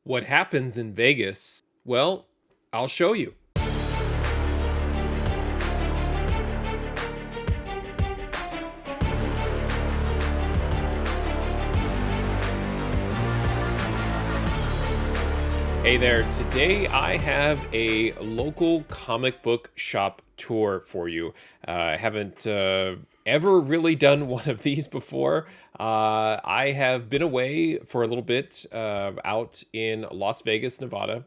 What happens in Vegas? Well, I'll show you. Hey there, today I have a local comic book shop tour for you. I haven't ever really done one of these before. I have been away for a little bit out in Las Vegas, Nevada,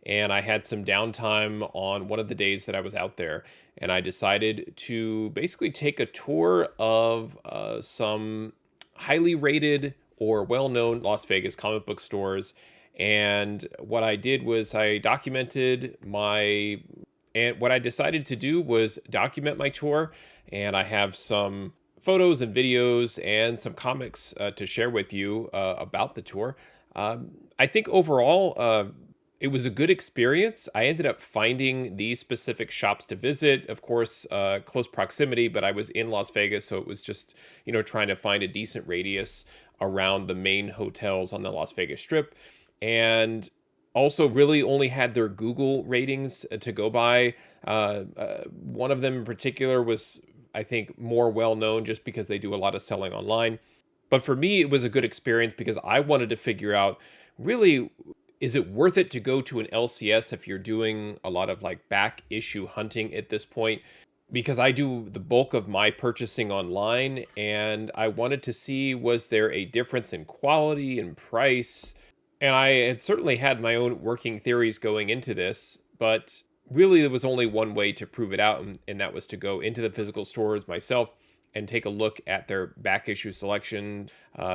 and I had some downtime on one of the days that I was out there. And I decided to basically take a tour of some highly rated or well-known Las Vegas comic book stores. And what I did was I documented my, and what I decided to do was document my tour. And I have some photos and videos and some comics to share with you about the tour. I think overall, it was a good experience. I ended up finding these specific shops to visit, of course, close proximity, but I was in Las Vegas, so it was just, trying to find a decent radius around the main hotels on the Las Vegas Strip. And also really only had their Google ratings to go by. One of them in particular was, I think, more well-known just because they do a lot of selling online. But for me, it was a good experience because I wanted to figure out, really, is it worth it to go to an LCS if you're doing a lot of like back issue hunting at this point? Because I do the bulk of my purchasing online, and I wanted to see, was there a difference in quality and price? And I had certainly had my own working theories going into this, but really there was only one way to prove it out, and that was to go into the physical stores myself and take a look at their back issue selection,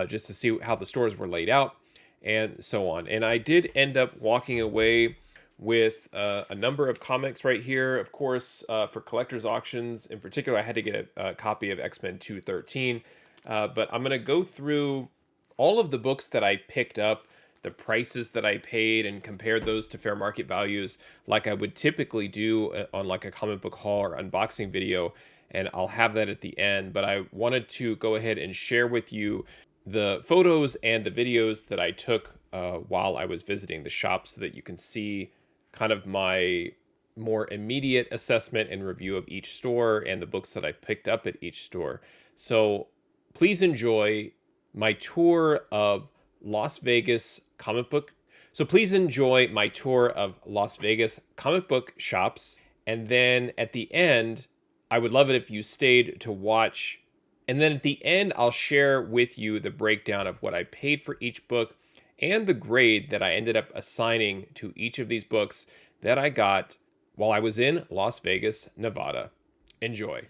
just to see how the stores were laid out and so on. And I did end up walking away with a number of comics right here. Of course, for collector's auctions in particular, I had to get a copy of X-Men 213. But I'm going to go through all of the books that I picked up, the prices that I paid, and compare those to fair market values like I would typically do on like a comic book haul or unboxing video. And I'll have that at the end. But I wanted to go ahead and share with you the photos and the videos that I took while I was visiting the shop so that you can see kind of my more immediate assessment and review of each store and the books that I picked up at each store. So please enjoy my tour of Las Vegas comic book. So please enjoy my tour of Las Vegas comic book shops. And then at the end, I would love it if you stayed to watch. And then at the end, I'll share with you the breakdown of what I paid for each book and the grade that I ended up assigning to each of these books that I got while I was in Las Vegas, Nevada. Enjoy.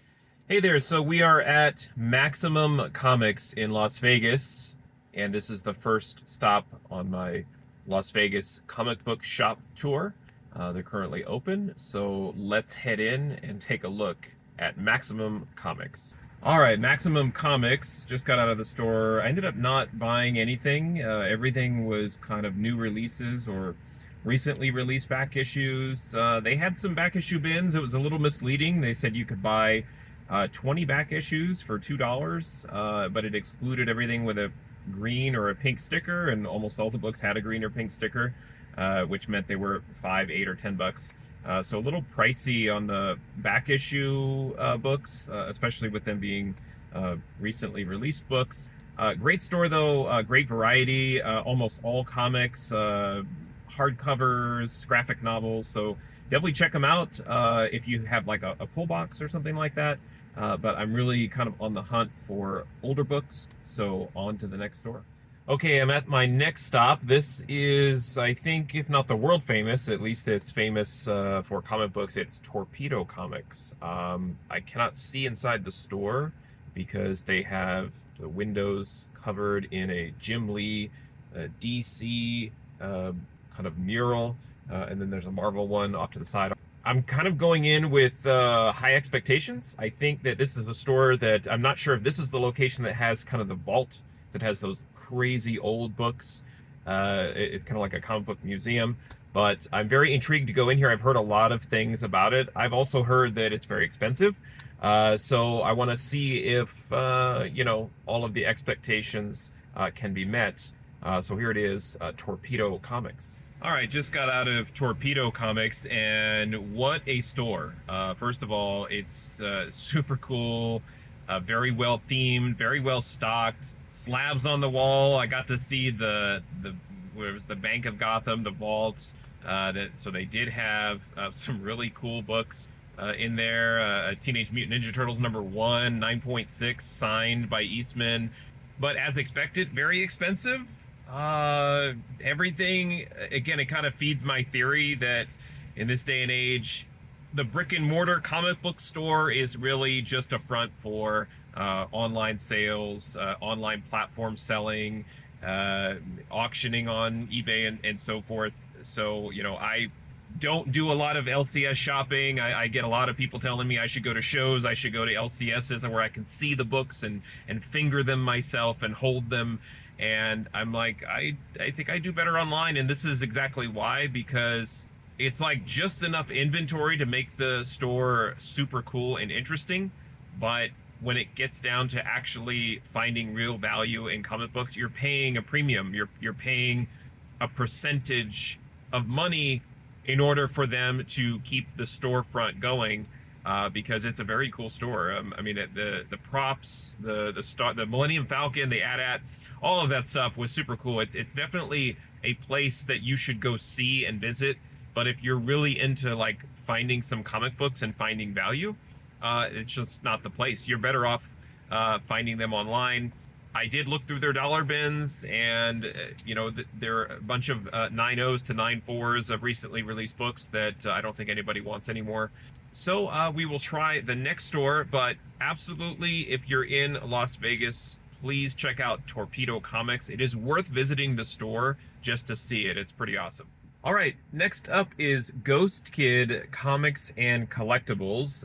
Hey there, so we are at Maximum Comics in Las Vegas, and this is the first stop on my Las Vegas comic book shop tour. They're currently open, so let's head in and take a look at Maximum Comics. All right, Maximum Comics, just got out of the store. I ended up not buying anything. Everything was kind of new releases or recently released back issues. They had some back issue bins. It was a little misleading. They said you could buy 20 back issues for $2, but it excluded everything with a green or a pink sticker, and almost all the books had a green or pink sticker, which meant they were $5, $8, or $10. So a little pricey on the back issue books, especially with them being recently released books. Great store though, great variety, almost all comics, hardcovers, graphic novels. So definitely check them out if you have like a pull box or something like that. But I'm really kind of on the hunt for older books. So on to the next store. Okay, I'm at my next stop. This is, I think, if not the world famous, at least it's famous for comic books. It's Torpedo Comics. I cannot see inside the store because they have the windows covered in a Jim Lee DC kind of mural, and then there's a Marvel one off to the side. I'm kind of going in with high expectations. I think that this is a store that I'm not sure if this is the location that has kind of the vault that has those crazy old books. It's kind of like a comic book museum, but I'm very intrigued to go in here. I've heard a lot of things about it. I've also heard that it's very expensive. So I want to see if, all of the expectations can be met. So here it is, Torpedo Comics. All right, just got out of Torpedo Comics, and what a store! First of all, it's super cool, very well themed, very well stocked. Slabs on the wall. I got to see the where it was the Bank of Gotham, the vault. So they did have some really cool books in there. Teenage Mutant Ninja Turtles #1, 9.6, signed by Eastman, but as expected, very expensive. Everything, again, it kind of feeds my theory that in this day and age, the brick and mortar comic book store is really just a front for online sales, online platform selling, auctioning on eBay and so forth. So, I don't do a lot of LCS shopping. I get a lot of people telling me I should go to shows, I should go to LCSs where I can see the books and finger them myself and hold them. And I'm like, I think I do better online, and this is exactly why, because it's like just enough inventory to make the store super cool and interesting, but when it gets down to actually finding real value in comic books, you're paying a premium. You're paying a percentage of money in order for them to keep the storefront going, because it's a very cool store. I mean, the props, the Millennium Falcon, the AT-AT, all of that stuff was super cool. It's definitely a place that you should go see and visit. But if you're really into like finding some comic books and finding value, it's just not the place. You're better off finding them online. I did look through their dollar bins, and there are a bunch of 9.0s to 9.4s of recently released books that I don't think anybody wants anymore. So we will try the next store, but absolutely, if you're in Las Vegas, please check out Torpedo Comics. It is worth visiting the store just to see it. It's pretty awesome. All right, next up is Ghost Kid Comics and Collectables.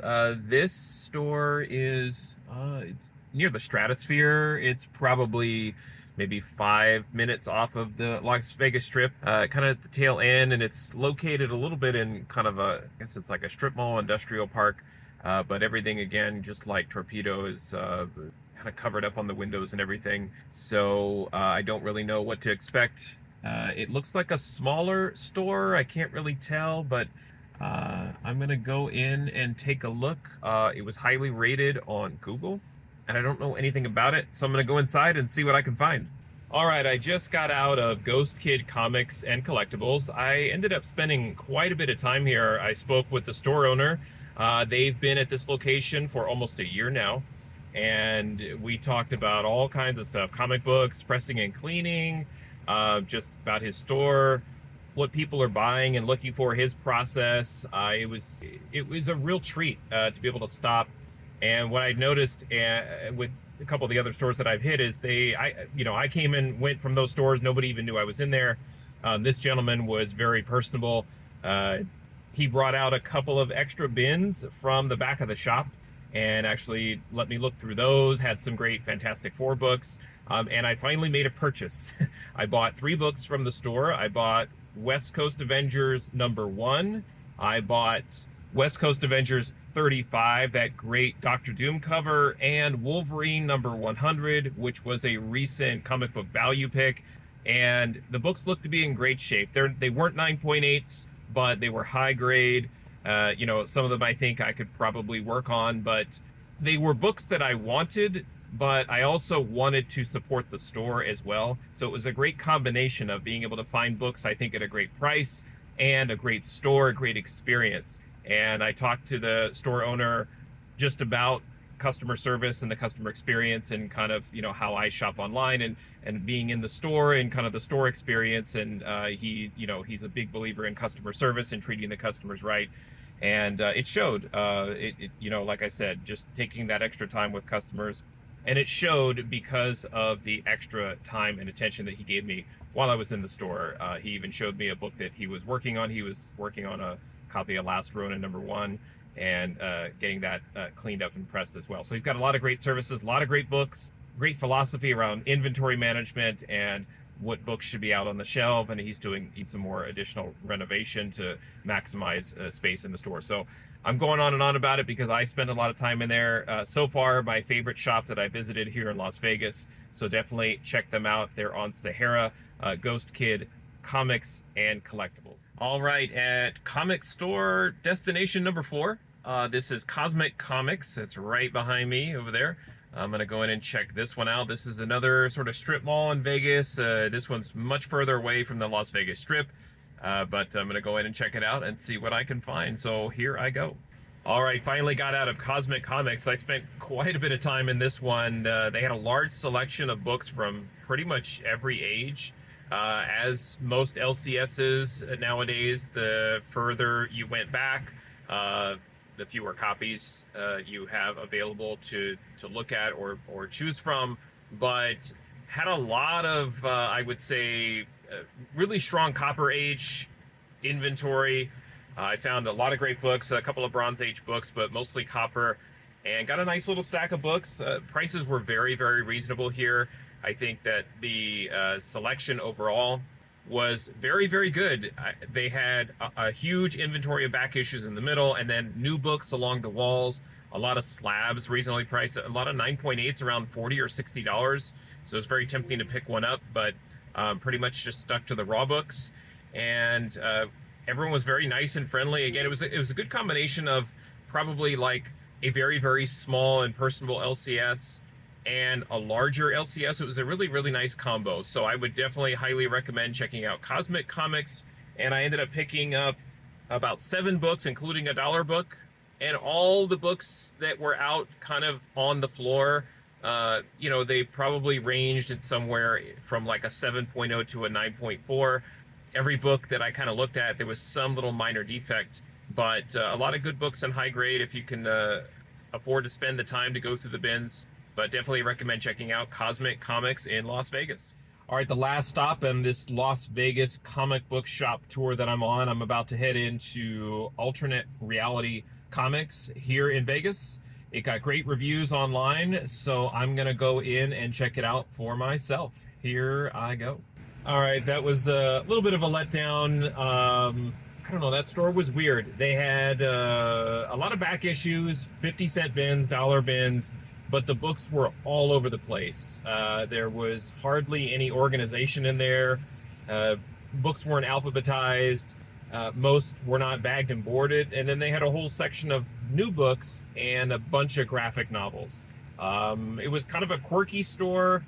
This store is it's near the Stratosphere. It's probably maybe 5 minutes off of the Las Vegas Strip, kind of at the tail end, and it's located a little bit in kind of I guess it's like a strip mall industrial park, but everything, again, just like Torpedo, is kind of covered up on the windows and everything, so I don't really know what to expect. It looks like a smaller store. I can't really tell, but I'm gonna go in and take a look. It was highly rated on Google, and I don't know anything about it, so I'm gonna go inside and see what I can find. All right, I just got out of Ghost Kid Comics and Collectables. I ended up spending quite a bit of time here. I spoke with the store owner. They've been at this location for almost a year now, and we talked about all kinds of stuff: comic books, pressing and cleaning, just about his store, what people are buying and looking for, his process. It was a real treat to be able to stop. And what I noticed with a couple of the other stores that I've hit is I came and went from those stores. Nobody even knew I was in there. This gentleman was very personable. He brought out a couple of extra bins from the back of the shop and actually let me look through those. Had some great Fantastic Four books. And I finally made a purchase. I bought 3 books from the store. I bought West Coast Avengers #1. I bought West Coast Avengers 35, that great Doctor Doom cover, and Wolverine #100, which was a recent comic book value pick. And the books looked to be in great shape. They weren't 9.8s, but they were high grade. Some of them I think I could probably work on, but they were books that I wanted, but I also wanted to support the store as well. So it was a great combination of being able to find books, I think, at a great price and a great store, a great experience. And I talked to the store owner just about customer service and the customer experience and kind of, how I shop online and being in the store and kind of the store experience. And he's a big believer in customer service and treating the customers right. And it showed, like I said, just taking that extra time with customers. And it showed because of the extra time and attention that he gave me while I was in the store. He even showed me a book that he was working on. He was working on a copy of Last Ronin #1 and getting that cleaned up and pressed as well. So he's got a lot of great services, a lot of great books, great philosophy around inventory management and what books should be out on the shelf. And he's doing some more additional renovation to maximize space in the store. So I'm going on and on about it because I spend a lot of time in there. So far, my favorite shop that I visited here in Las Vegas. So definitely check them out. They're on Sahara, Ghost Kid Comics and Collectibles. All right, at comic store destination number 4. This is Cosmic Comics. It's right behind me over there. I'm going to go in and check this one out. This is another sort of strip mall in Vegas. This one's much further away from the Las Vegas Strip, but I'm going to go in and check it out and see what I can find. So here I go. All right, finally got out of Cosmic Comics. I spent quite a bit of time in this one. They had a large selection of books from pretty much every age. As most LCSs nowadays, the further you went back, the fewer copies you have available to look at or choose from. But had a lot of, I would say, really strong Copper Age inventory. I found a lot of great books, a couple of Bronze Age books, but mostly Copper, and got a nice little stack of books. Prices were very, very reasonable here. I think that the selection overall was very, very good. They had a huge inventory of back issues in the middle, and then new books along the walls, a lot of slabs reasonably priced, a lot of 9.8s around $40 or $60. So it's very tempting to pick one up, but pretty much just stuck to the raw books. And everyone was very nice and friendly. Again, it was a good combination of probably like a very, very small and personable LCS and a larger LCS. It was a really, really nice combo. So I would definitely highly recommend checking out Cosmic Comics. And I ended up picking up about 7 books, including a dollar book. And all the books that were out kind of on the floor, they probably ranged in somewhere from like a 7.0 to a 9.4. Every book that I kind of looked at, there was some little minor defect, but a lot of good books in high grade if you can afford to spend the time to go through the bins. But definitely recommend checking out Cosmic Comics in Las Vegas. All right, the last stop in this Las Vegas comic book shop tour that I'm on, I'm about to head into Alternate Reality Comics here in Vegas. It got great reviews online, so I'm gonna go in and check it out for myself. Here I go. All right, that was a little bit of a letdown. I don't know, that store was weird. They had a lot of back issues, 50-cent bins, dollar bins, but the books were all over the place. There was hardly any organization in there. Books weren't alphabetized. Most were not bagged and boarded. And then they had a whole section of new books and a bunch of graphic novels. It was kind of a quirky store.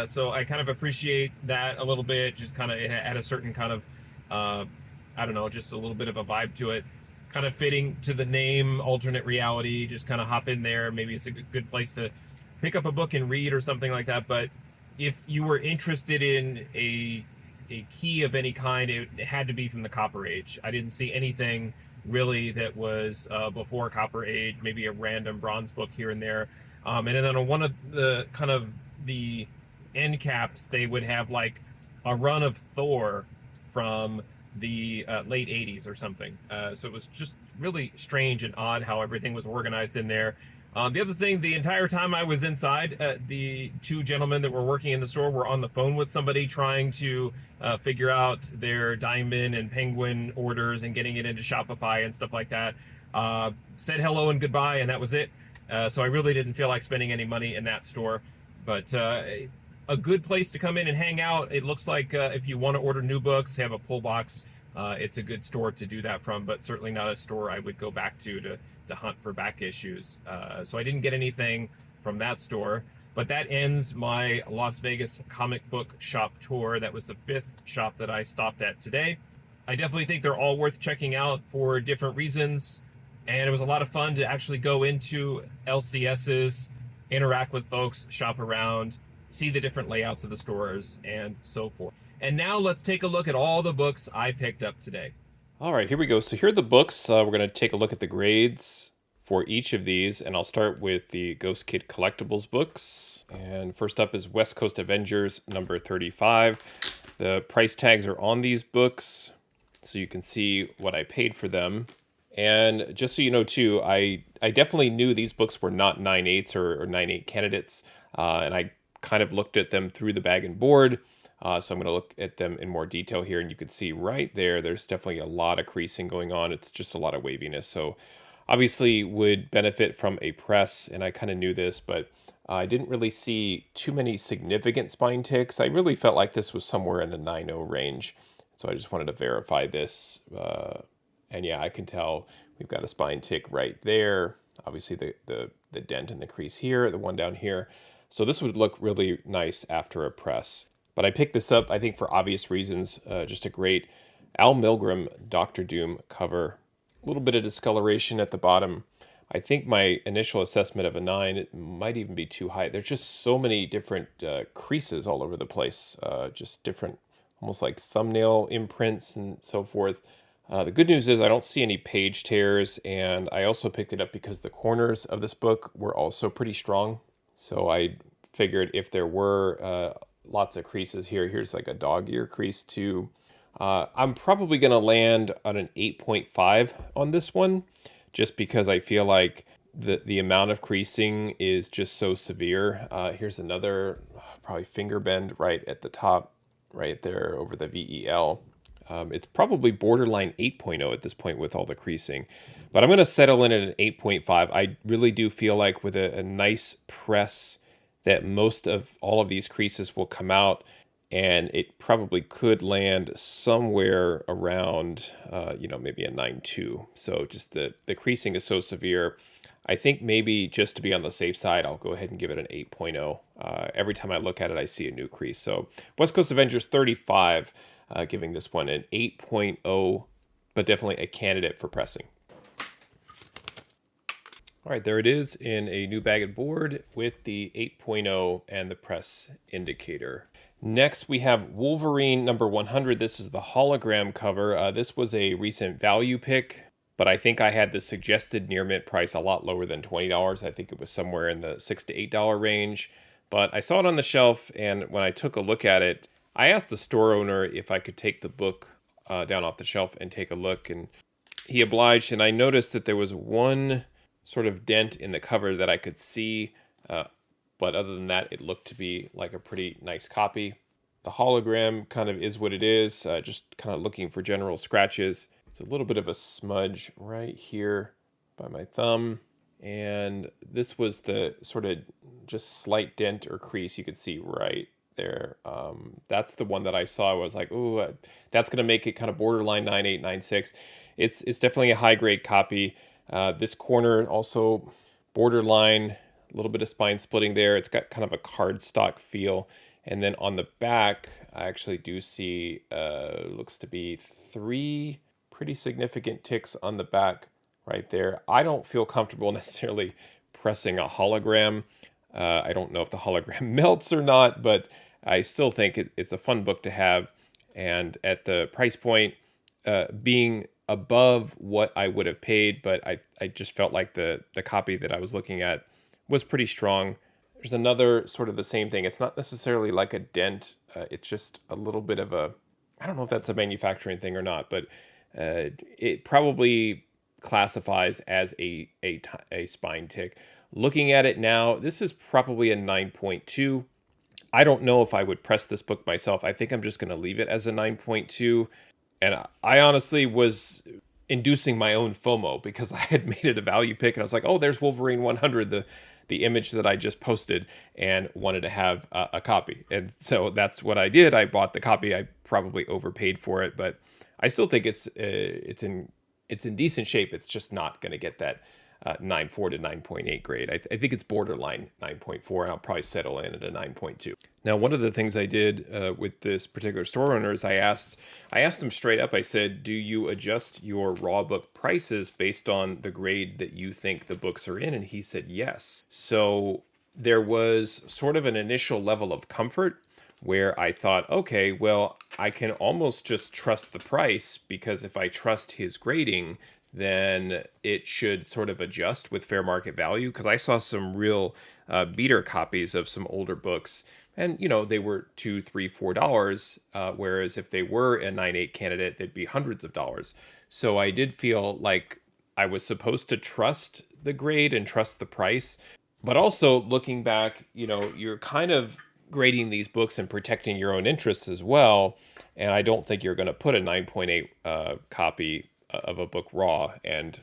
So I kind of appreciate that a little bit. Just kind of, it had a certain kind of, I don't know, just a little bit of a vibe to it. Kind of fitting to the name, Alternate Reality. Just kind of hop in there. Maybe it's a good place to pick up a book and read or something like that. But if you were interested in a key of any kind, it had to be from the Copper Age. I didn't see anything really that was before Copper Age. Maybe a random bronze book here and there. And then on one of the kind of the end caps, they would have like a run of Thor from the late 80s or something. So it was just really strange and odd how everything was organized in there. The other thing, the entire time I was inside, the 2 gentlemen that were working in the store were on the phone with somebody trying to figure out their Diamond and Penguin orders and getting it into Shopify and stuff like that. Said hello and goodbye, and that was it. So I really didn't feel like spending any money in that store. But a good place to come in and hang out. It looks like if you want to order new books, have a pull box, it's a good store to do that from, but certainly not a store I would go back to hunt for back issues. So I didn't get anything from that store, but that ends my Las Vegas comic book shop tour. That was the 5th shop that I stopped at today. I definitely think they're all worth checking out for different reasons, and it was a lot of fun to actually go into LCSs, interact with folks, shop around, see the different layouts of the stores, and so forth. And now let's take a look at all the books I picked up today. All right, here we go. So here are the books. We're going to take a look at the grades for each of these, and I'll start with the Ghost Kid Collectables books. And first up is West Coast Avengers number 35. The price tags are on these books, so you can see what I paid for them. And just so you know, too, I definitely knew these books were not 9/8 or 9/8 candidates, and I kind of looked at them through the bag and board. So I'm going to look at them in more detail here, and you can see right there, there's definitely a lot of creasing going on. It's just a lot of waviness. So obviously would benefit from a press, and I kind of knew this, but I didn't really see too many significant spine ticks. I really felt like this was somewhere in the 9.0 range. So I just wanted to verify this. And yeah, I can tell we've got a spine tick right there. Obviously the dent in the crease here, the one down here. So this would look really nice after a press. But I picked this up, I think, for obvious reasons. Just a great Al Milgrom Doctor Doom cover. A little bit of discoloration at the bottom. I think my initial assessment of a 9, it might even be too high. There's just so many different creases all over the place. Just different, almost like thumbnail imprints and so forth. The good news is I don't see any page tears, and I also picked it up because the corners of this book were also pretty strong. So I figured if there were lots of creases here, here's like a dog ear crease too. I'm probably going to land on an 8.5 on this one, just because I feel like the amount of creasing is just so severe. Here's another probably finger bend right at the top, right there over the VEL. It's probably borderline 8.0 at this point with all the creasing. But I'm going to settle in at an 8.5. I really do feel like with a nice press that most of all of these creases will come out, and it probably could land somewhere around, maybe a 9.2. So just the creasing is so severe. I think maybe just to be on the safe side, I'll go ahead and give it an 8.0. Every time I look at it, I see a new crease. So West Coast Avengers 35. Giving this one an 8.0, but definitely a candidate for pressing. All right, there it is in a new bagged board with the 8.0 and the press indicator. Next, we have Wolverine number 100. This is the hologram cover. This was a recent value pick, but I think I had the suggested near mint price a lot lower than $20. I think it was somewhere in the $6 to $8 range, but I saw it on the shelf, and when I took a look at it, I asked the store owner if I could take the book down off the shelf and take a look, and he obliged, and I noticed that there was one sort of dent in the cover that I could see, but other than that, it looked to be like a pretty nice copy. The hologram kind of is what it is, just kind of looking for general scratches. It's a little bit of a smudge right here by my thumb, and this was the sort of just slight dent or crease you could see right there. That's the one that I saw. I was like, ooh, that's going to make it kind of borderline 9.8, 9.6. It's definitely a high grade copy. This corner also borderline, a little bit of spine splitting there. It's got kind of a cardstock feel. And then on the back, I actually do see, looks to be 3 pretty significant ticks on the back right there. I don't feel comfortable necessarily pressing a hologram. I don't know if the hologram melts or not, but I still think it's a fun book to have. And at the price point, being above what I would have paid, but I just felt like the copy that I was looking at was pretty strong. There's another sort of the same thing. It's not necessarily like a dent. It's just a little bit of a, I don't know if that's a manufacturing thing or not, but it probably classifies as a spine tick. Looking at it now, this is probably a 9.2. I don't know if I would press this book myself. I think I'm just going to leave it as a 9.2. And I honestly was inducing my own FOMO because I had made it a value pick. And I was like, oh, there's Wolverine 100, the image that I just posted, and wanted to have a copy. And so that's what I did. I bought the copy. I probably overpaid for it, but I still think it's in decent shape. It's just not going to get that 9.4 to 9.8 grade. I think it's borderline 9.4, and I'll probably settle in at a 9.2. Now, one of the things I did with this particular store owner is I asked him straight up. I said, do you adjust your raw book prices based on the grade that you think the books are in? And he said yes. So there was sort of an initial level of comfort where I thought, okay, well, I can almost just trust the price, because if I trust his grading, then it should sort of adjust with fair market value. Because I saw some real beater copies of some older books, and they were $2, $3, $4, whereas if they were a 9.8 candidate, they'd be hundreds of dollars. So I did feel like I was supposed to trust the grade and trust the price, but also looking back, you're kind of grading these books and protecting your own interests as well. And I don't think you're going to put a 9.8 copy of a book raw and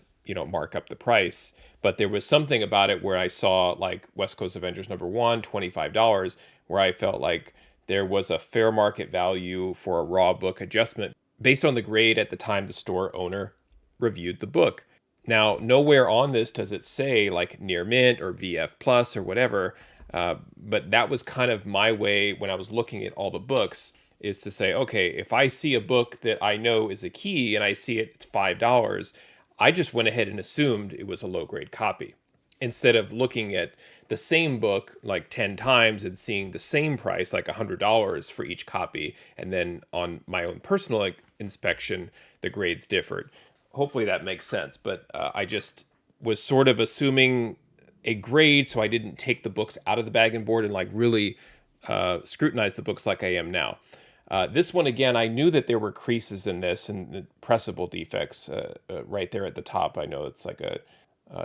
mark up the price. But there was something about it where I saw like West Coast Avengers number 1, $25, where I felt like there was a fair market value for a raw book adjustment, based on the grade at the time the store owner reviewed the book. Now, nowhere on this does it say like near mint or VF plus or whatever, but that was kind of my way when I was looking at all the books, is to say, okay, if I see a book that I know is a key and I see it's $5, I just went ahead and assumed it was a low grade copy, instead of looking at the same book like 10 times and seeing the same price, like $100 for each copy. And then on my own personal inspection, the grades differed. Hopefully that makes sense. But I just was sort of assuming a grade, so I didn't take the books out of the bag and board and like really scrutinize the books like I am now. This one, again, I knew that there were creases in this and pressable defects right there at the top. I know it's like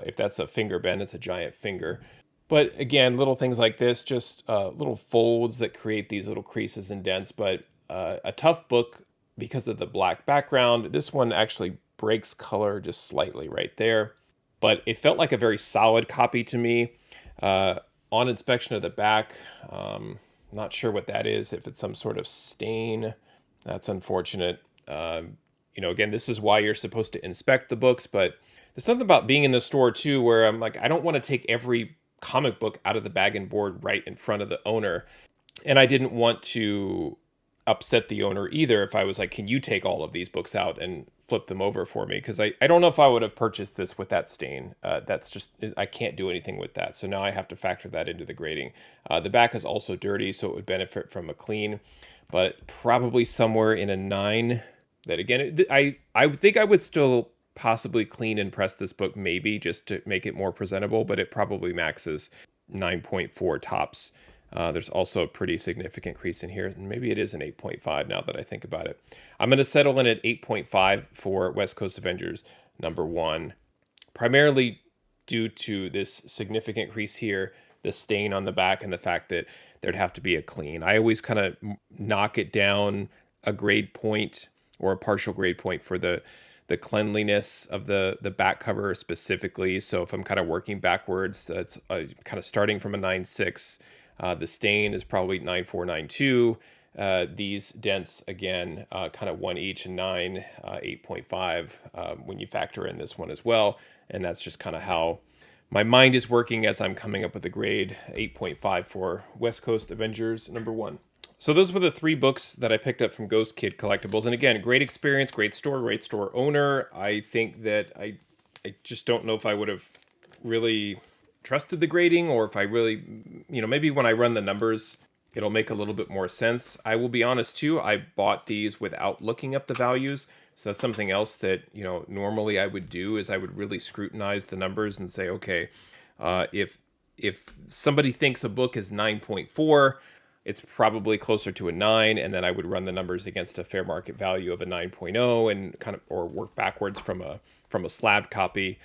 if that's a finger bend, it's a giant finger. But again, little things like this, just little folds that create these little creases and dents. But a tough book because of the black background. This one actually breaks color just slightly right there. But it felt like a very solid copy to me. On inspection of the back, not sure what that is. If it's some sort of stain, that's unfortunate. Again, this is why you're supposed to inspect the books, but there's something about being in the store too where I'm like, I don't want to take every comic book out of the bag and board right in front of the owner. And I didn't want to upset the owner either if I was like, can you take all of these books out and flip them over for me? Because I don't know if I would have purchased this with that stain. That's just, I can't do anything with that. So now I have to factor that into the grading. The back is also dirty, so it would benefit from a clean, but probably somewhere in a 9. That again, I think I would still possibly clean and press this book maybe just to make it more presentable, but it probably maxes 9.4 tops. There's also a pretty significant crease in here, and maybe it is an 8.5 now that I think about it. I'm going to settle in at 8.5 for West Coast Avengers #1, primarily due to this significant crease here, the stain on the back, and the fact that there'd have to be a clean. I always kind of knock it down a grade point or a partial grade point for the cleanliness of the back cover specifically. So if I'm kind of working backwards, it's kind of starting from a 9.6. The stain is probably 9.4, 9.2. These dents, again, kind of 1 each and 9, 8.5 when you factor in this one as well. And that's just kind of how my mind is working as I'm coming up with a grade 8.5 for West Coast Avengers #1. So those were the 3 books that I picked up from Ghost Kid Collectables. And again, great experience, great store owner. I think that I just don't know if I would have really trusted the grading, or if I really, maybe when I run the numbers, it'll make a little bit more sense. I will be honest too, I bought these without looking up the values. So that's something else that, normally I would do, is I would really scrutinize the numbers and say, okay, if somebody thinks a book is 9.4, it's probably closer to a 9, and then I would run the numbers against a fair market value of a 9.0 and kind of, or work backwards from a slab copy.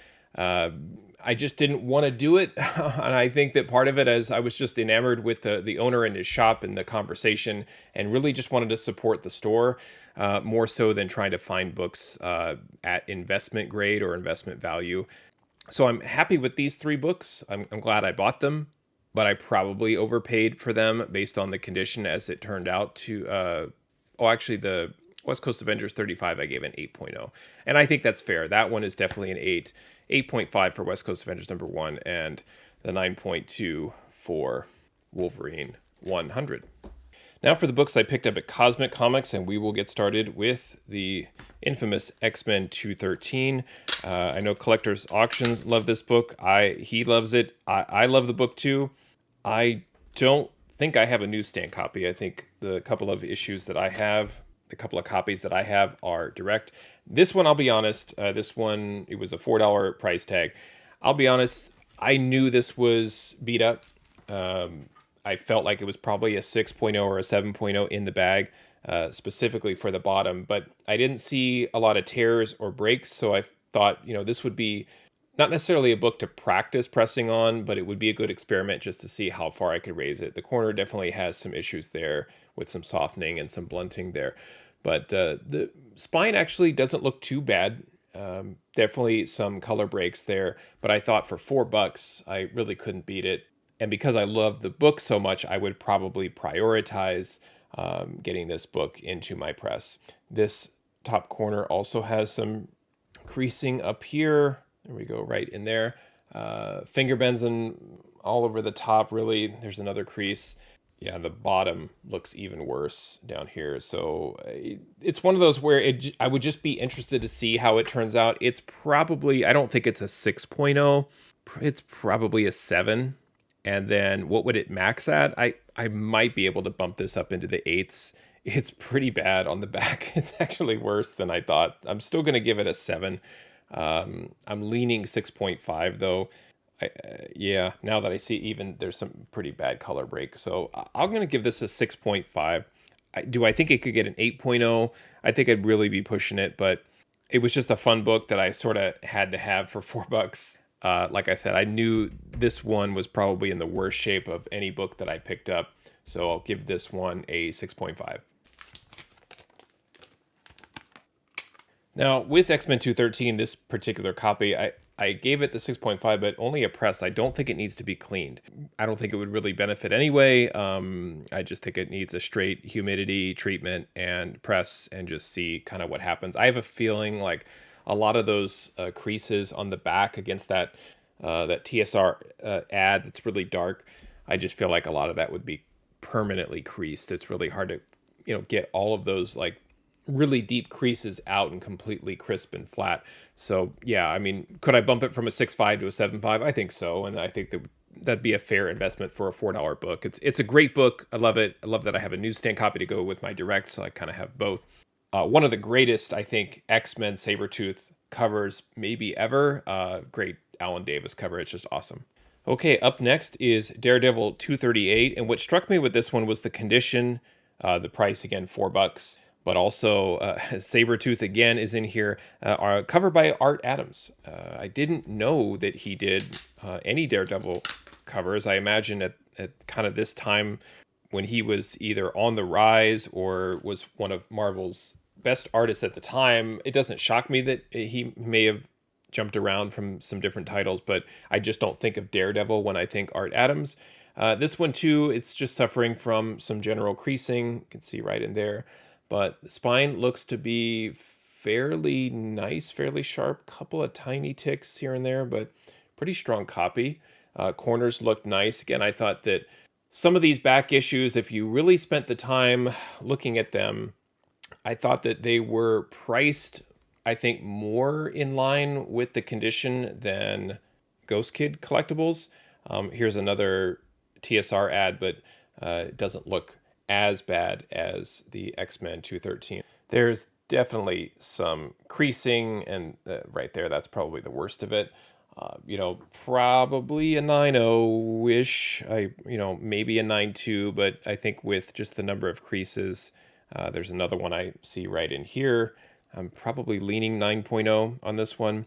I just didn't want to do it. And I think that part of it is I was just enamored with the owner and his shop and the conversation, and really just wanted to support the store more so than trying to find books at investment grade or investment value. So I'm happy with these 3 books. I'm glad I bought them, but I probably overpaid for them based on the condition as it turned out to. Actually, the West Coast Avengers 35 I gave an 8.0. And I think that's fair. That one is definitely an 8. 8.5 for West Coast Avengers #1, and the 9.2 for Wolverine 100. Now for the books I picked up at Cosmic Comics, and we will get started with the infamous X-Men 213. I know Collectors Auctions love this book. He loves it. I love the book too. I don't think I have a newsstand copy. I think the couple of issues that I have, the couple of copies that I have, are direct. This one, I'll be honest, this one, it was a $4 price tag. I'll be honest, I knew this was beat up. I felt like it was probably a 6.0 or a 7.0 in the bag, specifically for the bottom, but I didn't see a lot of tears or breaks, so I thought, this would be not necessarily a book to practice pressing on, but it would be a good experiment just to see how far I could raise it. The corner definitely has some issues there with some softening and some blunting there. But the spine actually doesn't look too bad. Definitely some color breaks there. But I thought for $4, I really couldn't beat it. And because I love the book so much, I would probably prioritize getting this book into my press. This Top corner also has some creasing up here. There we go, right in there. Finger bends and all over the top, really. There's another crease. Yeah, the bottom looks even worse down here. So it's one of those where I would just be interested to see how it turns out. It's probably, I don't think it's a 6.0. It's probably a 7. And then what would it max at? I might be able to bump this up into the 8s. It's pretty bad on the back. It's actually worse than I thought. I'm still going to give it a 7. I'm leaning 6.5 though. Yeah, now that I see even there's some pretty bad color break. So I'm going to give this a 6.5. Do I think it could get an 8.0? I think I'd really be pushing it, but it was just a fun book that I sort of had to have for $4. Like I said, I knew this one was probably in the worst shape of any book that I picked up. So I'll give this one a 6.5. Now, with X-Men 213, this particular copy, I gave it the 6.5, but only a press. I don't think it needs to be cleaned. I don't think it would really benefit anyway. I just think it needs a straight humidity treatment and press and just see kind of what happens. I have a feeling like a lot of those creases on the back against that TSR ad that's really dark, I just feel like a lot of that would be permanently creased. It's really hard to, get all of those like really deep creases out and completely crisp and flat. So yeah, I mean, could I bump it from a 6.5 to a 7.5? I think so, and I think that'd be a fair investment for a $4 book. It's a great book. I love it. I love that I have a newsstand copy to go with my direct, so I kind of have both. One of the greatest, I think, X-Men Sabretooth covers maybe ever. Great Alan Davis cover. It's just awesome. Okay, up next is Daredevil 238, and what struck me with this one was the condition. The price, again, $4. But also Sabretooth again is in here, covered by Art Adams. I didn't know that he did any Daredevil covers. I imagine at kind of this time when he was either on the rise or was one of Marvel's best artists at the time, it doesn't shock me that he may have jumped around from some different titles, but I just don't think of Daredevil when I think Art Adams. This one too, it's just suffering from some general creasing. You can see right in there. But the spine looks to be fairly nice, fairly sharp. Couple of tiny ticks here and there, but pretty strong copy. Corners look nice. Again, I thought that some of these back issues, if you really spent the time looking at them, I thought that they were priced, I think, more in line with the condition than Ghost Kid Collectables. Here's another TSR ad, but it doesn't look as bad as the X-Men 213. There's definitely some creasing, and right there, that's probably the worst of it. Probably a 9.0-ish. Maybe a 9.2, but I think with just the number of creases, there's another one I see right in here. I'm probably leaning 9.0 on this one,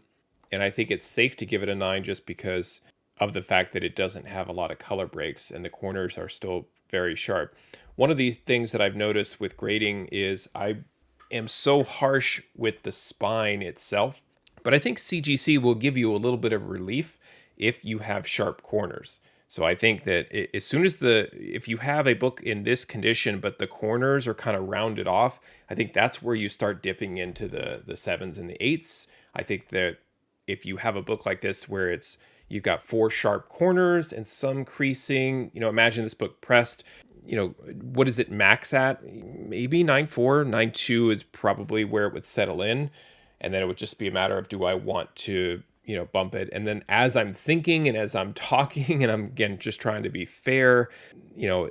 and I think it's safe to give it a 9 just because of the fact that it doesn't have a lot of color breaks and the corners are still very sharp. One of these things that I've noticed with grading is I am so harsh with the spine itself, but I think CGC will give you a little bit of relief if you have sharp corners. So I think that as soon as if you have a book in this condition, but the corners are kind of rounded off, I think that's where you start dipping into the 7s and the 8s. I think that if you have a book like this where you've got 4 sharp corners and some creasing, imagine this book pressed, what does it max at? Maybe 9.4, 9.2 is probably where it would settle in. And then it would just be a matter of, do I want to, bump it? And then as I'm thinking and as I'm talking, and I'm, again, just trying to be fair,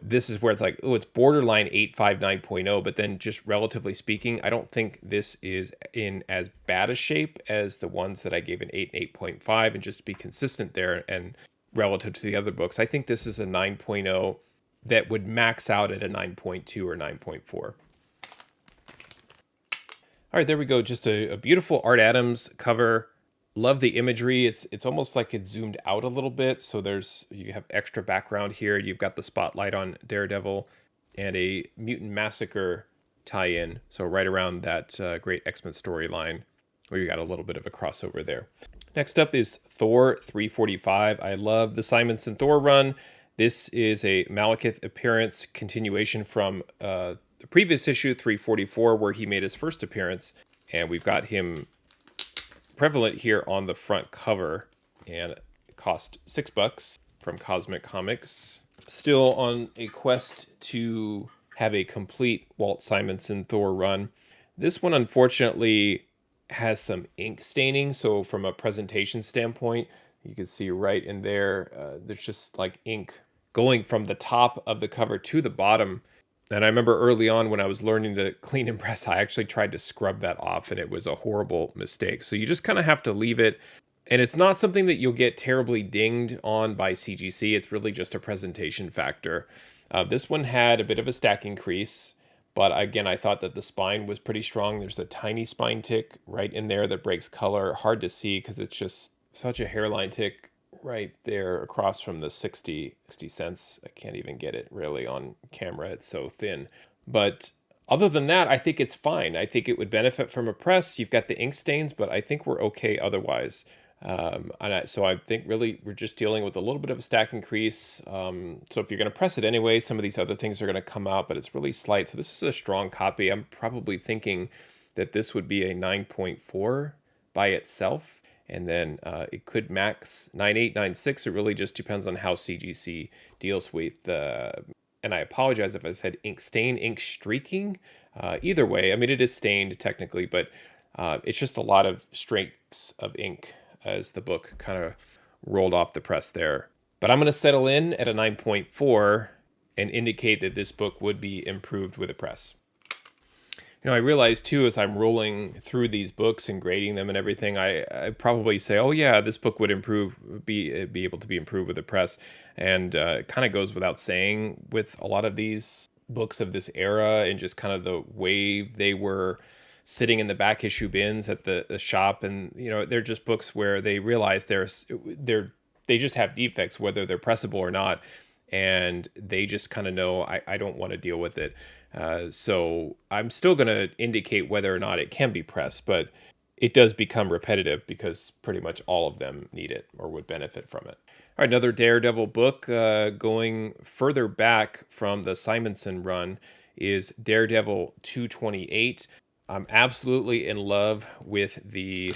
this is where it's like, oh, it's borderline 8.5, 9.0. But then just relatively speaking, I don't think this is in as bad a shape as the ones that I gave an 8 and 8.5. And just to be consistent there and relative to the other books, I think this is a 9.0 that would max out at a 9.2 or 9.4. All right, there we go. Just a beautiful Art Adams cover. Love the imagery. It's almost like it's zoomed out a little bit. So you have extra background here. You've got the spotlight on Daredevil and a Mutant Massacre tie-in. So right around that great X-Men storyline where you got a little bit of a crossover there. Next up is Thor 345. I love the Simonson Thor run. This is a Malekith appearance continuation from the previous issue, 344, where he made his first appearance. And we've got him prevalent here on the front cover, and it cost $6 from Cosmic Comics. Still on a quest to have a complete Walt Simonson Thor run. This one, unfortunately, has some ink staining. So from a presentation standpoint, you can see right in there, there's just like ink going from the top of the cover to the bottom. And I remember early on when I was learning to clean and press, I actually tried to scrub that off, and it was a horrible mistake. So you just kind of have to leave it. And it's not something that you'll get terribly dinged on by CGC. It's really just a presentation factor. This one had a bit of a stacking crease, but again, I thought that the spine was pretty strong. There's a tiny spine tick right in there that breaks color. Hard to see because it's just such a hairline tick right there across from the 60 cents. I can't even get it really on camera. It's so thin. But other than that, I think it's fine. I think it would benefit from a press. You've got the ink stains, but I think we're okay otherwise. So I think really we're just dealing with a little bit of a stacking crease. So if you're going to press it anyway, some of these other things are going to come out, but it's really slight. So this is a strong copy. I'm probably thinking that this would be a 9.4 by itself. And then it could max 9.8, 9.6. It really just depends on how CGC deals with and I apologize if I said ink stain, ink streaking. Either way, I mean, it is stained technically, but it's just a lot of streaks of ink as the book kind of rolled off the press there. But I'm going to settle in at a 9.4 and indicate that this book would be improved with a press. You know, I realize too, as I'm rolling through these books and grading them and everything, I probably say, oh yeah, this book would be able to be improved with a press. And it kind of goes without saying with a lot of these books of this era and just kind of the way they were sitting in the back issue bins at the shop. And, you know, they're just books where they realize they just have defects, whether they're pressable or not. And they just kind of know, I don't want to deal with it. So I'm still going to indicate whether or not it can be pressed, but it does become repetitive because pretty much all of them need it or would benefit from it. All right, another Daredevil book going further back from the Simonson run is Daredevil 228. I'm absolutely in love with the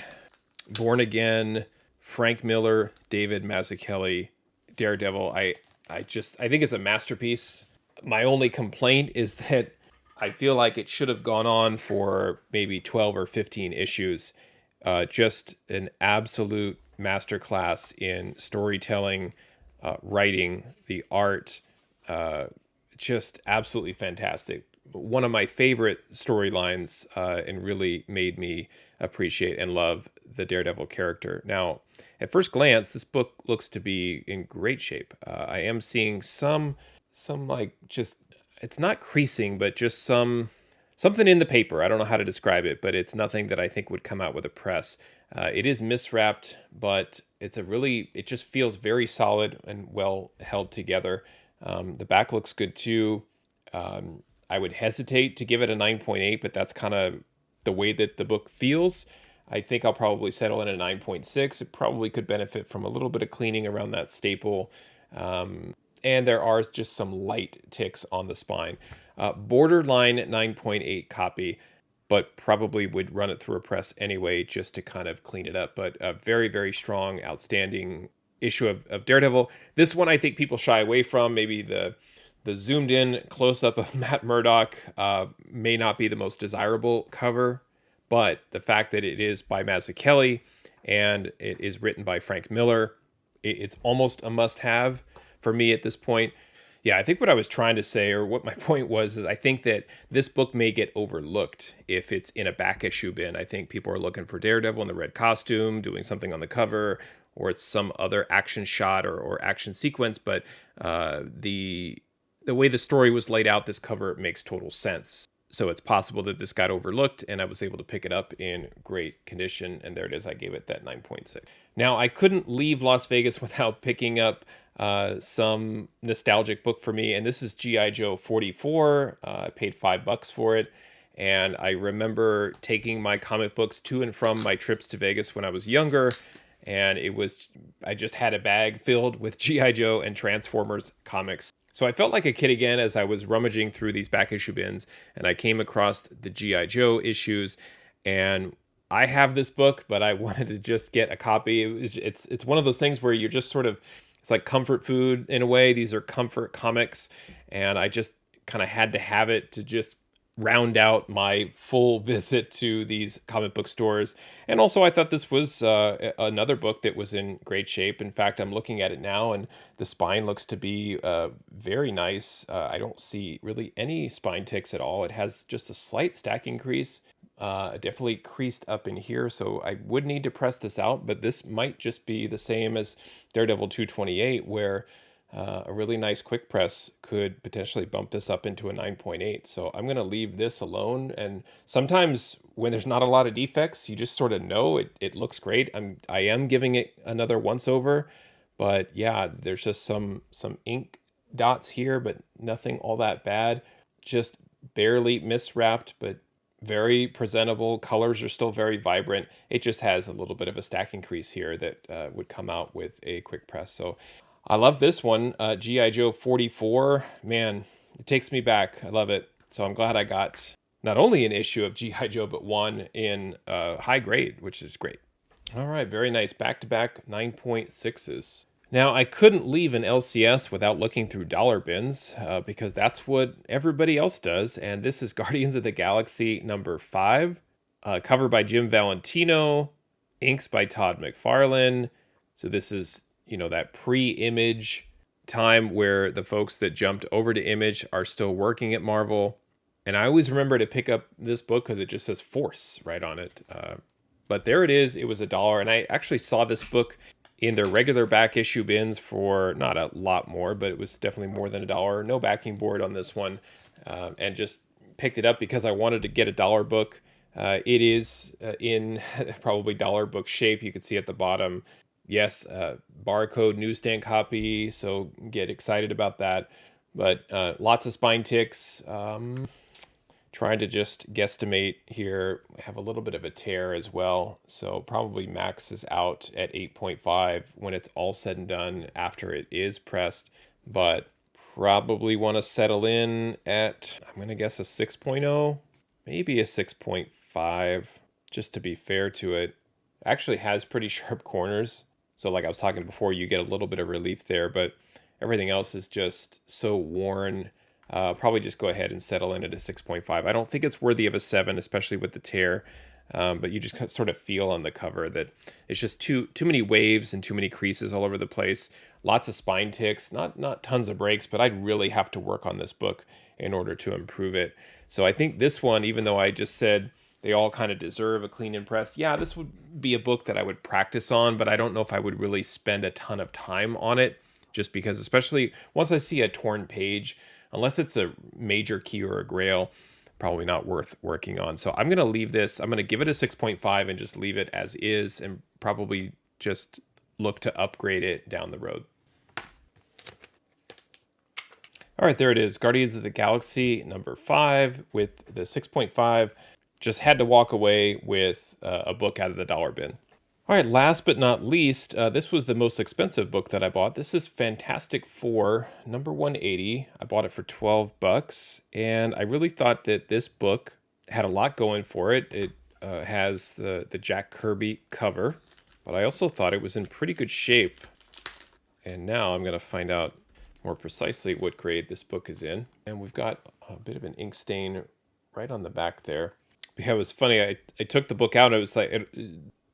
Born Again, Frank Miller, David Mazzucchelli Daredevil. I think it's a masterpiece. My only complaint is that I feel like it should have gone on for maybe 12 or 15 issues. Just an absolute masterclass in storytelling, writing, the art, just absolutely fantastic. One of my favorite storylines, and really made me appreciate and love the Daredevil character. Now, at first glance, this book looks to be in great shape. I am seeing some like just, it's not creasing, but just something in the paper. I don't know how to describe it, but it's nothing that I think would come out with a press. It is miswrapped, but it just feels very solid and well held together. The back looks good too. I would hesitate to give it a 9.8, but that's kind of the way that the book feels. I think I'll probably settle in at 9.6. It probably could benefit from a little bit of cleaning around that staple. And there are just some light ticks on the spine. Borderline 9.8 copy, but probably would run it through a press anyway just to kind of clean it up. But a very, very strong, outstanding issue of Daredevil. This one I think people shy away from. Maybe the zoomed in close-up of Matt Murdock may not be the most desirable cover, but the fact that it is by Mazzucchelli and it is written by Frank Miller, it's almost a must-have for me at this point. Yeah, I think what I was trying to say, or what my point was, is I think that this book may get overlooked if it's in a back issue bin. I think people are looking for Daredevil in the red costume, doing something on the cover, or it's some other action shot or action sequence, but the way the story was laid out, this cover makes total sense. So it's possible that this got overlooked, and I was able to pick it up in great condition, and there it is. I gave it that 9.6. Now, I couldn't leave Las Vegas without picking up some nostalgic book for me, and this is G.I. Joe 44. I paid $5 for it, and I remember taking my comic books to and from my trips to Vegas when I was younger, and I just had a bag filled with G.I. Joe and Transformers comics. So I felt like a kid again as I was rummaging through these back issue bins, and I came across the G.I. Joe issues, and I have this book, but I wanted to just get a copy. It's one of those things where you're just sort of, it's like comfort food in a way. These are comfort comics, and I just kind of had to have it to just round out my full visit to these comic book stores. And also, I thought this was another book that was in great shape. In fact, I'm looking at it now, and the spine looks to be very nice. I don't see really any spine ticks at all. It has just a slight stacking crease. Definitely creased up in here, so I would need to press this out, but this might just be the same as Daredevil 228, where a really nice quick press could potentially bump this up into a 9.8. So I'm going to leave this alone. And sometimes when there's not a lot of defects, you just sort of know it looks great. I am giving it another once over, but yeah, there's just some ink dots here, but nothing all that bad. Just barely miswrapped, but very presentable. Colors are still very vibrant. It just has a little bit of a stacking crease here that would come out with a quick press. So I love this one. G.I. Joe 44. Man, it takes me back. I love it. So I'm glad I got not only an issue of G.I. Joe, but one in high grade, which is great. All right, very nice. Back-to-back 9.6s. Now, I couldn't leave an LCS without looking through dollar bins because that's what everybody else does. And this is Guardians of the Galaxy number 5, cover by Jim Valentino, inks by Todd McFarlane. So this is, that pre-Image time where the folks that jumped over to Image are still working at Marvel. And I always remember to pick up this book because it just says Force right on it. But there it is. It was $1. And I actually saw this book in their regular back issue bins for not a lot more, but it was definitely more than $1. No backing board on this one, and just picked it up because I wanted to get a dollar book. It is in probably dollar book shape. You can see at the bottom, yes, barcode newsstand copy, so get excited about that. But lots of spine ticks. Trying to just guesstimate here. We have a little bit of a tear as well. So probably max is out at 8.5 when it's all said and done after it is pressed. But probably want to settle in at, I'm going to guess a 6.0, maybe a 6.5, just to be fair to it. Actually has pretty sharp corners. So like I was talking before, you get a little bit of relief there, but everything else is just so worn. Probably just go ahead and settle in at a 6.5. I don't think it's worthy of a 7, especially with the tear. But you just sort of feel on the cover that it's just too many waves and too many creases all over the place. Lots of spine ticks, not tons of breaks, but I'd really have to work on this book in order to improve it. So I think this one, even though I just said they all kind of deserve a clean and press, yeah, this would be a book that I would practice on, but I don't know if I would really spend a ton of time on it, just because, especially once I see a torn page, unless it's a major key or a grail, probably not worth working on. So I'm going to leave this. I'm going to give it a 6.5 and just leave it as is, and probably just look to upgrade it down the road. All right, there it is. Guardians of the Galaxy number 5 with the 6.5. Just had to walk away with a book out of the dollar bin. All right, last but not least, this was the most expensive book that I bought. This is Fantastic Four, number 180. I bought it for $12, and I really thought that this book had a lot going for it. It has the Jack Kirby cover, but I also thought it was in pretty good shape. And now I'm going to find out more precisely what grade this book is in. And we've got a bit of an ink stain right on the back there. Yeah, it was funny. I took the book out, and it was like... It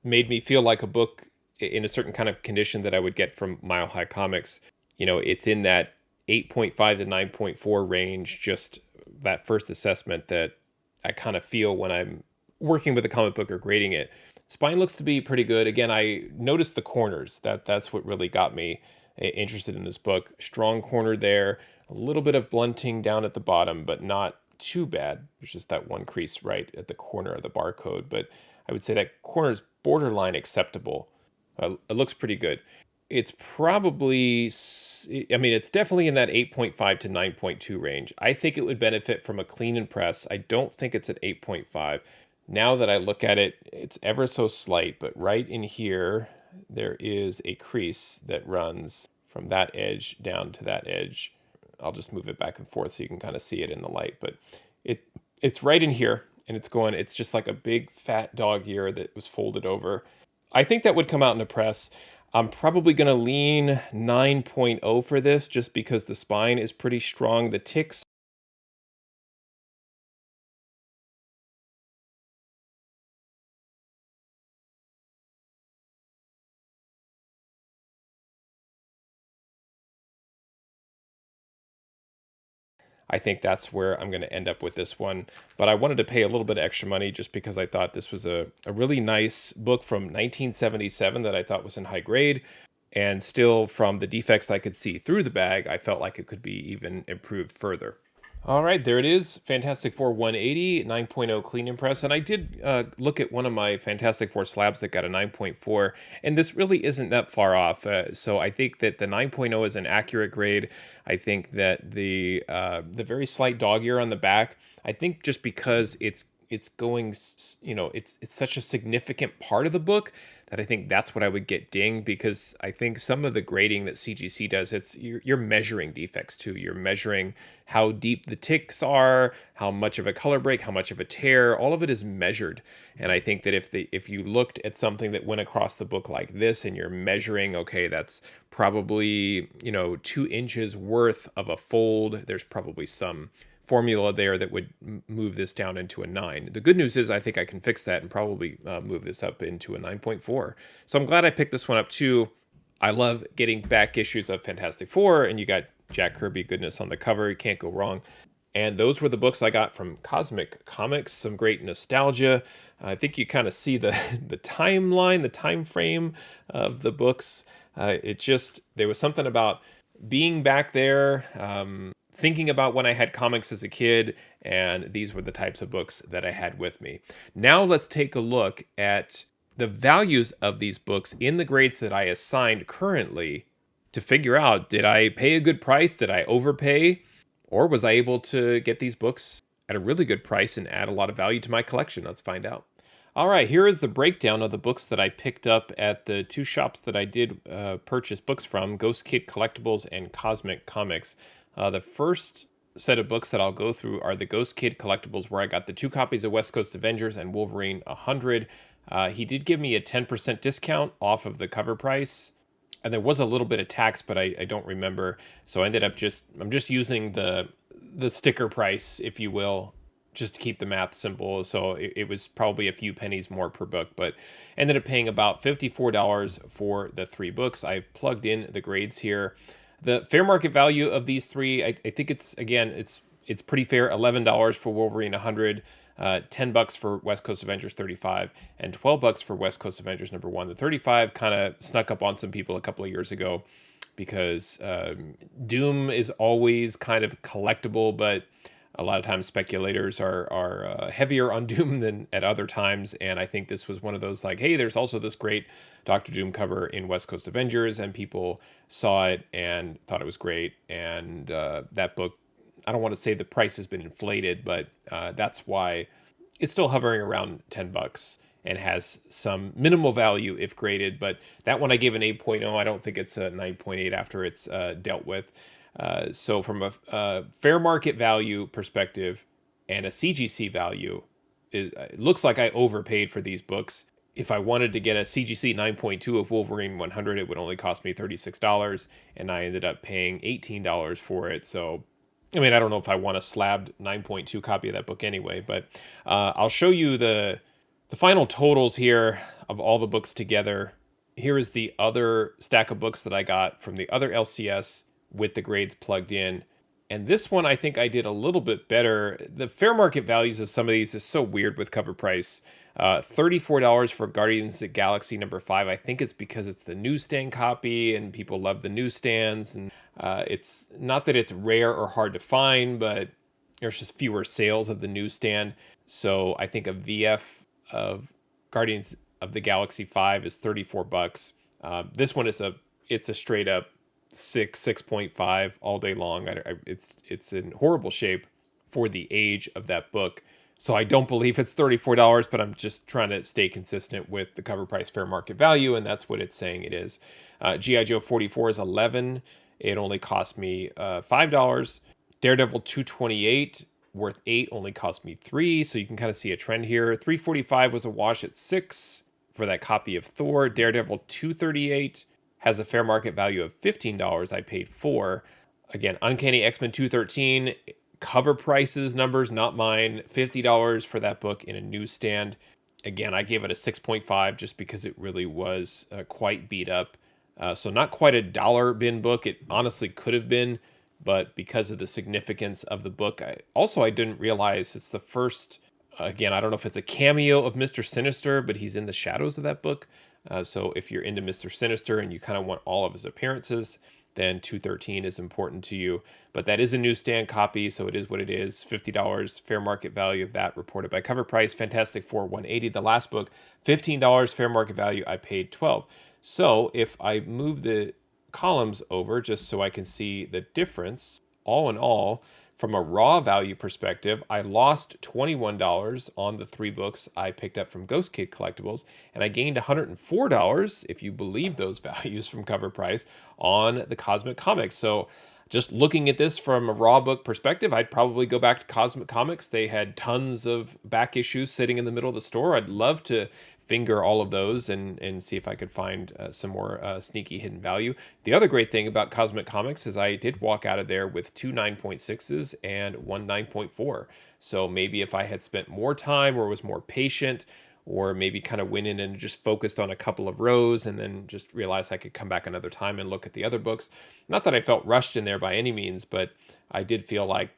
made me feel like a book in a certain kind of condition that I would get from Mile High Comics. It's in that 8.5 to 9.4 range, just that first assessment that I kind of feel when I'm working with a comic book or grading it. Spine looks to be pretty good. Again, I noticed the corners. That's what really got me interested in this book. Strong corner there, a little bit of blunting down at the bottom, but not too bad. There's just that one crease right at the corner of the barcode, but I would say that corner is borderline acceptable. It looks pretty good. It's probably, it's definitely in that 8.5 to 9.2 range. I think it would benefit from a clean and press. I don't think it's an 8.5. Now that I look at it, it's ever so slight, but right in here, there is a crease that runs from that edge down to that edge. I'll just move it back and forth so you can kind of see it in the light, but it's right in here. and it's just like a big fat dog ear that was folded over. I think that would come out in the press. I'm probably going to lean 9.0 for this just because the spine is pretty strong. The ticks, I think that's where I'm going to end up with this one. But I wanted to pay a little bit of extra money just because I thought this was a really nice book from 1977 that I thought was in high grade. And still, from the defects I could see through the bag, I felt like it could be even improved further. All right, there it is. Fantastic Four 180, 9.0 clean and press. And I did look at one of my Fantastic Four slabs that got a 9.4, and this really isn't that far off. So I think that the 9.0 is an accurate grade. I think that the very slight dog ear on the back, I think just because it's going, it's such a significant part of the book that I think that's what I would get dinged, because I think some of the grading that CGC does, you're measuring defects too. You're measuring how deep the ticks are, how much of a color break, how much of a tear. All of it is measured, and I think that if you looked at something that went across the book like this, and you're measuring, okay, that's probably 2 inches worth of a fold. There's probably some formula there that would move this down into a 9. The good news is I think I can fix that and probably move this up into a 9.4. So I'm glad I picked this one up too. I love getting back issues of Fantastic Four, and you got Jack Kirby goodness on the cover. You can't go wrong. And those were the books I got from Cosmic Comics. Some great nostalgia. I think you kind of see the the timeline, the time frame of the books. There was something about being back there, thinking about when I had comics as a kid, and these were the types of books that I had with me. Now let's take a look at the values of these books in the grades that I assigned currently to figure out, did I pay a good price? Did I overpay? Or was I able to get these books at a really good price and add a lot of value to my collection? Let's find out. All right, here is the breakdown of the books that I picked up at the two shops that I did purchase books from, Ghost Kid Collectables and Cosmic Comics. The first set of books that I'll go through are the Ghost Kid Collectables, where I got the 2 copies of West Coast Avengers and Wolverine 100. He did give me a 10% discount off of the cover price, and there was a little bit of tax, but I don't remember. So I ended up I'm just using the sticker price, if you will, just to keep the math simple. So it was probably a few pennies more per book, but ended up paying about $54 for the 3 books. I've plugged in the grades here. The fair market value of these 3, I think it's pretty fair. $11 for Wolverine 100, $10 for West Coast Avengers 35, and $12 for West Coast Avengers #1. The 35 kind of snuck up on some people a couple of years ago, because Doom is always kind of collectible, but a lot of times speculators are heavier on Doom than at other times, and I think this was one of those, like, hey, there's also this great Doctor Doom cover in West Coast Avengers, and people saw it and thought it was great, and that book, I don't want to say the price has been inflated, but that's why it's still hovering around $10 and has some minimal value if graded. But that one I gave an 8.0. I don't think it's a 9.8 after it's dealt with. So from a fair market value perspective and a CGC value, it looks like I overpaid for these books. If I wanted to get a CGC 9.2 of Wolverine 100, it would only cost me $36, and I ended up paying $18 for it. So, I mean, I don't know if I want a slabbed 9.2 copy of that book anyway, but I'll show you the final totals here of all the books together. Here is the other stack of books that I got from the other LCS with the grades plugged in. And this one, I think I did a little bit better. The fair market values of some of these is so weird with cover price. $34 for Guardians of the Galaxy #5. I think it's because it's the newsstand copy and people love the newsstands. And it's not that it's rare or hard to find, but there's just fewer sales of the newsstand. So I think a VF of Guardians of the Galaxy 5 is $34. This one it's a straight up 6.5 all day long. It's in horrible shape for the age of that book. So I don't believe it's $34, but I'm just trying to stay consistent with the cover price fair market value, and that's what it's saying it is. G.I. Joe 44 is $11. It only cost me $5. Daredevil 228 worth 8 only cost me 3, so you can kind of see a trend here. 345 was a wash at 6 for that copy of Thor. Daredevil 238 has a fair market value of $15. I paid 4. Again, Uncanny X-Men 213, cover prices, numbers, not mine, $50 for that book in a newsstand. Again, I gave it a 6.5 just because it really was quite beat up. So not quite a dollar bin book. It honestly could have been, but because of the significance of the book, I didn't realize it's the first, again, I don't know if it's a cameo of Mr. Sinister, but he's in the shadows of that book. So if you're into Mr. Sinister and you kind of want all of his appearances, then 213 is important to you. But that is a newsstand copy, so it is what it is. $50 fair market value of that reported by cover price. Fantastic Four 180, the last book, $15 fair market value. I paid 12. So if I move the columns over just so I can see the difference, all in all, from a raw value perspective, I lost $21 on the 3 books I picked up from Kid Collectables, and I gained $104, if you believe those values from cover price, on the Cosmic Comics. So just looking at this from a raw book perspective, I'd probably go back to Cosmic Comics. They had tons of back issues sitting in the middle of the store. I'd love to finger all of those and see if I could find some more sneaky hidden value. The other great thing about Cosmic Comics is I did walk out of there with 2 9.6s and 1 9.4. So maybe if I had spent more time or was more patient, or maybe kind of went in and just focused on a couple of rows and then just realized I could come back another time and look at the other books. Not that I felt rushed in there by any means, but I did feel like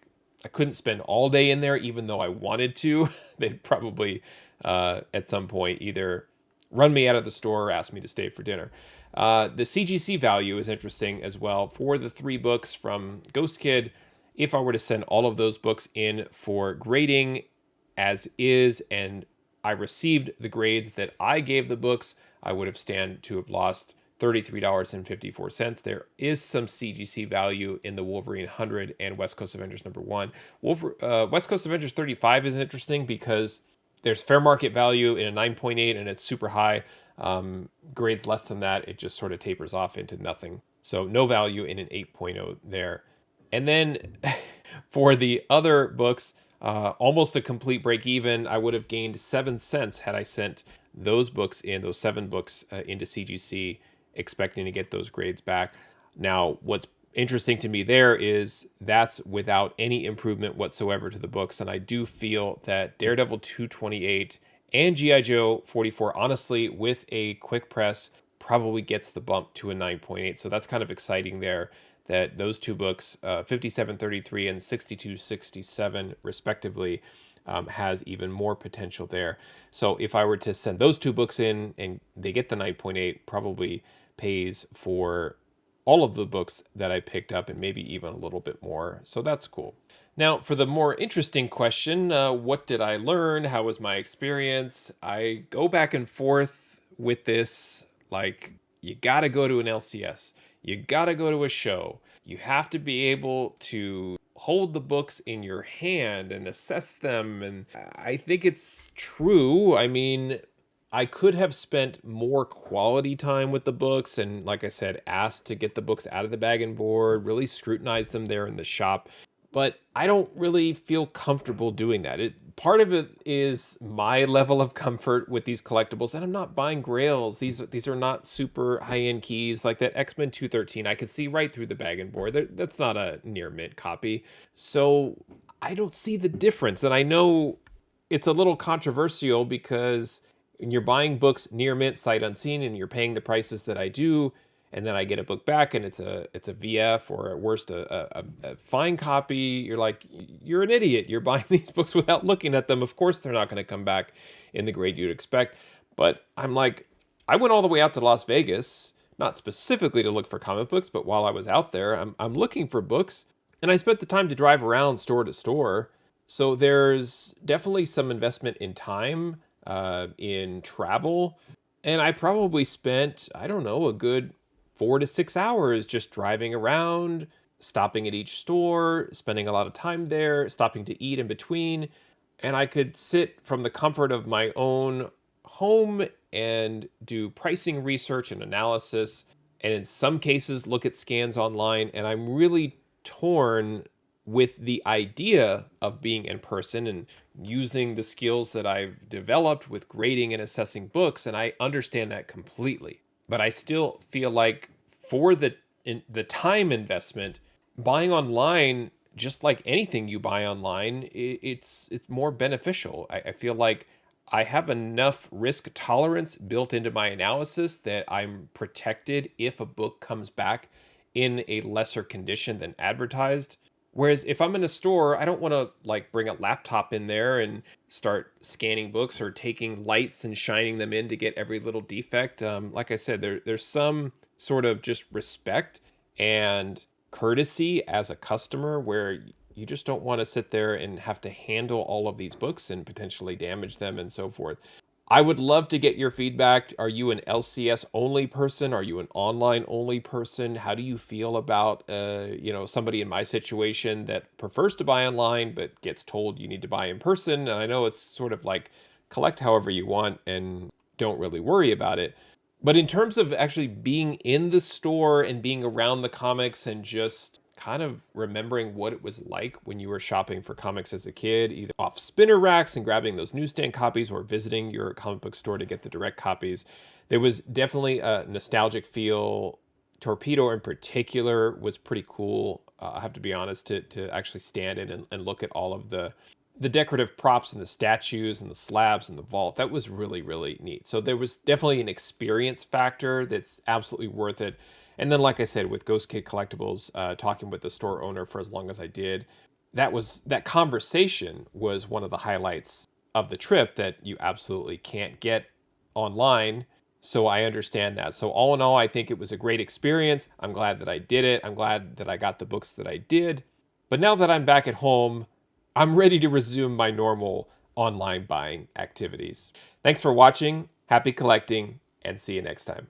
I couldn't spend all day in there, even though I wanted to. They'd probably at some point either run me out of the store or ask me to stay for dinner. The CGC value is interesting as well. For the 3 books from Ghost Kid, if I were to send all of those books in for grading as is, and I received the grades that I gave the books, I would have stand to have lost $33.54. There is some CGC value in the Wolverine 100 and West Coast Avengers #1. West Coast Avengers 35 is interesting because there's fair market value in a 9.8 and it's super high. Grades less than that, it just sort of tapers off into nothing. So no value in an 8.0 there. And then for the other books, almost a complete break even. I would have gained 7 cents had I sent those 7 books into CGC, expecting to get those grades back. Now, what's interesting to me there is that's without any improvement whatsoever to the books. And I do feel that Daredevil 228 and G.I. Joe 44, honestly, with a quick press, probably gets the bump to a 9.8. So that's kind of exciting there, that those 2 books, 5733 and 6267 respectively, has even more potential there. So if I were to send those 2 books in and they get the 9.8, probably pays for all of the books that I picked up and maybe even a little bit more. So that's cool. Now, for the more interesting question, what did I learn? How was my experience? I go back and forth with this. Like, you got to go to an LCS. You got to go to a show. You have to be able to hold the books in your hand and assess them. And I think it's true. I mean, I could have spent more quality time with the books and, like I said, asked to get the books out of the bag and board, really scrutinize them there in the shop. But I don't really feel comfortable doing that. Part of it is my level of comfort with these collectibles, and I'm not buying grails. These are not super high-end keys like that X-Men 213. I could see right through the bag and board. That's not a near mint copy. So I don't see the difference. And I know it's a little controversial because when you're buying books near mint, sight unseen, and you're paying the prices that I do, and then I get a book back and it's a VF or at worst a fine copy, you're like, you're an idiot. You're buying these books without looking at them. Of course they're not going to come back in the grade you'd expect. But I'm like, I went all the way out to Las Vegas, not specifically to look for comic books, but while I was out there, I'm looking for books, and I spent the time to drive around store to store. So there's definitely some investment in time, in travel, and I probably spent, I don't know, a good 4 to 6 hours just driving around, stopping at each store, spending a lot of time there, stopping to eat in between. And I could sit from the comfort of my own home and do pricing research and analysis, and in some cases look at scans online. And I'm really torn with the idea of being in person and using the skills that I've developed with grading and assessing books, and I understand that completely. But I still feel like for the time investment, buying online, just like anything you buy online, it's more beneficial. I feel like I have enough risk tolerance built into my analysis that I'm protected if a book comes back in a lesser condition than advertised. Whereas if I'm in a store, I don't want to like bring a laptop in there and start scanning books or taking lights and shining them in to get every little defect. Like I said, there's some sort of just respect and courtesy as a customer where you just don't want to sit there and have to handle all of these books and potentially damage them and so forth. I would love to get your feedback. Are you an LCS only person? Are you an online only person? How do you feel about somebody in my situation that prefers to buy online but gets told you need to buy in person? And I know it's sort of like collect however you want and don't really worry about it. But in terms of actually being in the store and being around the comics and just kind of remembering what it was like when you were shopping for comics as a kid, either off spinner racks and grabbing those newsstand copies or visiting your comic book store to get the direct copies, there was definitely a nostalgic feel. Torpedo in particular was pretty cool. I have to be honest, to actually stand in and look at all of the decorative props and the statues and the slabs and the vault. That was really, really neat. So there was definitely an experience factor that's absolutely worth it. And then, like I said, with Ghost Kid Collectables, talking with the store owner for as long as I did, that conversation was one of the highlights of the trip that you absolutely can't get online. So I understand that. So all in all, I think it was a great experience. I'm glad that I did it. I'm glad that I got the books that I did. But now that I'm back at home, I'm ready to resume my normal online buying activities. Thanks for watching. Happy collecting, and see you next time.